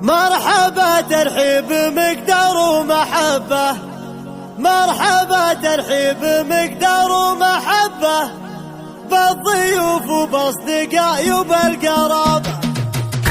مرحبا ترحيب مقدار ومحبة، مرحبا ترحيب مقدار ومحبة بالضيوف وباصدقاء وبالقرابة.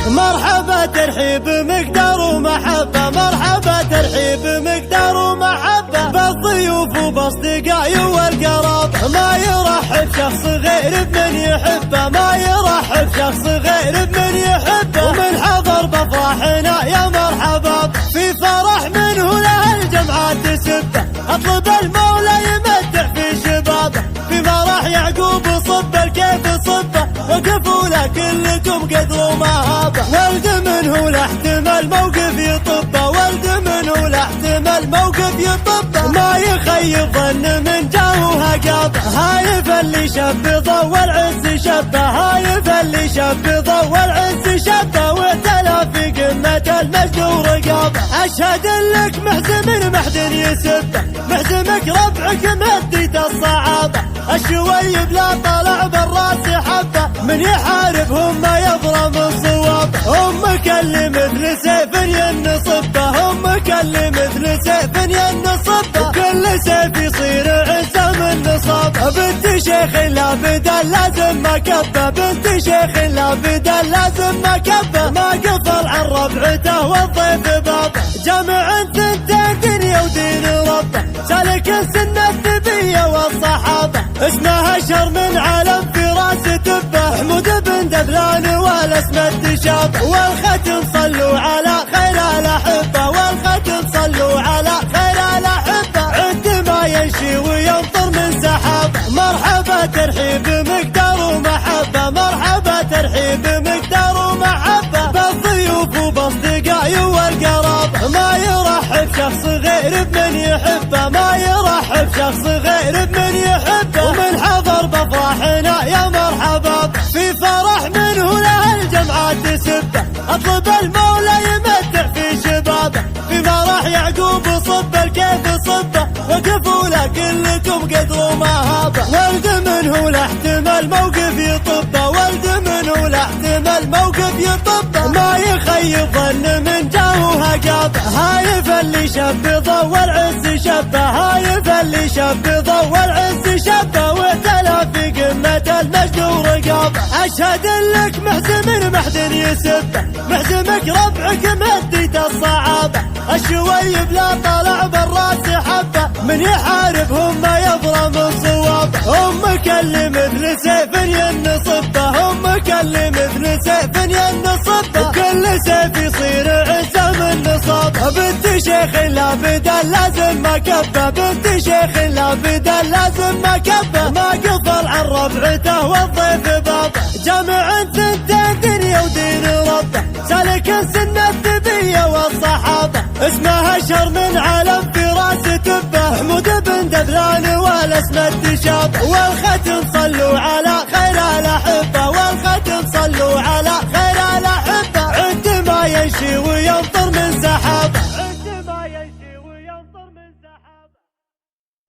مرحبا ترحيب مقدار ومحبة، مرحبا ترحيب مقدار ومحبة بالضيوف وباصدقاء والقرابة. ما يرحب شخص غير بمن يحبه، ما يرحب شخص غير بمن يحبه. ومن حضر بافراحنا يا مرحبا، في فرح منه له الجمعات تسبه. اطلب المولى يمتع في شبابه، في فرح يعقوب صب الكيف صبه. وقفوا له كلكم قدر ومهابه، ولد منه لا احتمال موقف يطبه، ولد منه لا احتمال موقف يطبه. ما يخيب ظن من جاوها قابه، هايف اللي شب ضوى العز شبه، هايف اللي شب ضوى العز شبه. واعتلى في قمة المجد ورقابه. اشهد لك محزم محدن يسبه، محزمك ربعك مهديت الصعابه. الشويب لا طلع بالراس حبه، من يحاربهم ما يضرب الصواب. امك اللي مثل سيف ينصبه، امك اللي مثل سيف ينصبه. وكل سيف يصير عزة من نصاب. بنت شيخ لا بدل لازم مكبه، بنت شيخ لا بدل لازم مكبه. ما قفل عن ربعته والضيف بابه، جامع ثنتين دنيا ودين ربه. سالك السنة النبية والصحابة، اسمها شر من علم في راس تبه. حمود بن دبلان والاسم التشابه، والختم صلوا على خير الاحبه، والختم صلوا على خير الاحبه. عندما يمشي ويمطر من سحابه، مرحبا ترحيب مقدار ومحبه، مرحبا ترحيب مقدار ومحبه بالضيوف وباصدقاء والقرابه. ما يرحب شخص غير بمن يحبه، ما يرحب شخص غير بمن يحبه. ومن حضر بافراحنا يا مرحبا، في فرح منه له الجمعات تسبه. اطلب المولى يمتع في شبابه، في فرح يعقوب صب الكيف صبه. وقفوا له كلكم قدر ومهابه، ولد منه لا احتمال موقف يطبه، ولد منه لا احتمال موقف يطبه. ما يخيب ظن من جاوها قابه، هايف اللي شب ضوى العز شبه، هايف اللي شب ضوى العز شبه. واعتلى في قمة المجد ورقابه. اشهد لك محزم محدن يسبه، محزمك ربعك مهديت الصعابه. الشويب لا طلع بالراس حبه، من يحاربهم ما يضرب الصواب. امك اللي مثل سيف ينصبه، امك اللي مثل سيف ينصبه. وكل سيف يصير عزة من نصاب. بنت شيخ لا بدل لازم مكبه، بنت شيخ لا بدل لازم مكبه. ما قفل عن ربعته والضيف بابه، جامع ثنتين دنيا ودين ربه. سالك السنة النبية والصحابة، اسمها شر من علم في راس تبه. حمود بن دبلان والاسم التشابه، والختم صلوا على